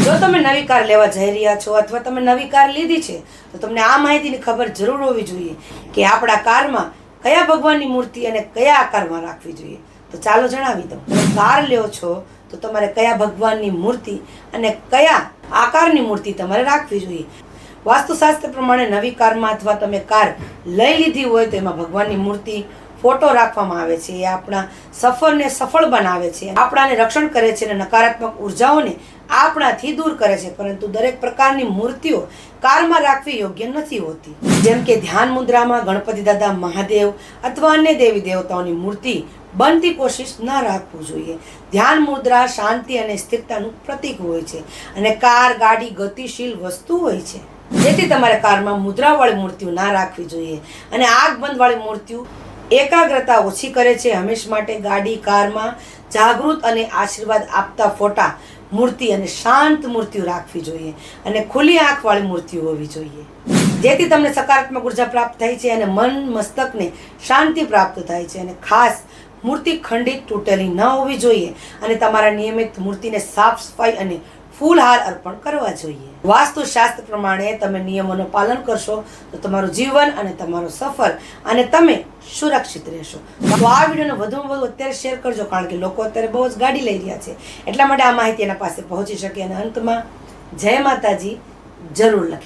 જો તમે નવી કાર લેવા જઈ રહ્યા છો અથવા તમે નવી કાર લીધી છે તો તમને આ માહિતીની ખબર જરૂર હોવી જોઈએ કે આપણા કારમાં કયા ભગવાનની મૂર્તિ અને કયા આકારમાં રાખવી જોઈએ. તો ચાલો જણાવી દઉં. તમે કાર લ્યો છો તો તમારે કયા ભગવાનની મૂર્તિ અને કયા આકારની મૂર્તિ તમારે રાખવી જોઈએ. વાસ્તુશાસ્ત્ર પ્રમાણે નવી કારમાં અથવા તમે કાર લઈ લીધી હોય તો એમાં ભગવાનની મૂર્તિ ફોટો રાખવામાં આવે છે. એ આપણા સફરને સફળ બનાવે છે, આપણાને રક્ષણ કરે છે અને નકારાત્મક ઉર્જાઓને આપણાથી દૂર કરે છે. પરંતુ દરેક પ્રકારની મૂર્તિઓ કારમાં રાખવી યોગ્ય નથી હોતી. જેમ કે ધ્યાન મુદ્રામાં ગણપતિ દાદા, મહાદેવ અથવા અન્ય દેવી દેવતાઓની મૂર્તિ બનતી કોશિશ ન રાખવું જોઈએ. ધ્યાન મુદ્રા શાંતિ અને સ્થિરતાનું પ્રતીક હોય છે અને કાર, ગાડી ગતિશીલ વસ્તુ હોય છે. જેથી તમારે કારમાં મુદ્રાવાળી મૂર્તિઓ ના રાખવી જોઈએ અને આંખ બંધવાળી મૂર્તિઓ એકાગ્રતા ઓછી કરે છે. હંમેશા માટે ગાડી, કારમાં જાગૃત અને આશીર્વાદ આપતા ફોટા, મૂર્તિ અને શાંત મૂર્તિઓ રાખવી જોઈએ અને ખુલ્લી આંખવાળી મૂર્તિઓ હોવી જોઈએ. જેથી તમને સકારાત્મક ઉર્જા પ્રાપ્ત થાય છે અને મન મસ્તકને શાંતિ પ્રાપ્ત થાય છે. અને ખાસ મૂર્તિ ખંડિત તૂટેલી ન હોવી જોઈએ અને તમારા નિયમિત મૂર્તિને સાફ સફાઈ અને ફૂલહાર અર્પણ કરવા જોઈએ. વાસ્તુશાસ્ત્ર પ્રમાણે તમે નિયમોનું પાલન કરશો તો તમારું જીવન અને તમારો સફર અને તમે સુરક્ષિત રહેશો. તો આ વિડીયોને વધુમાં વધુ અત્યારે શેર કરજો, કારણ કે લોકો અત્યારે બહુ જ ગાડી લઈ રહ્યા છે, એટલા માટે આ માહિતી એના પાસે પહોંચી શકે. અને અંતમાં જય માતાજી જરૂર લખી.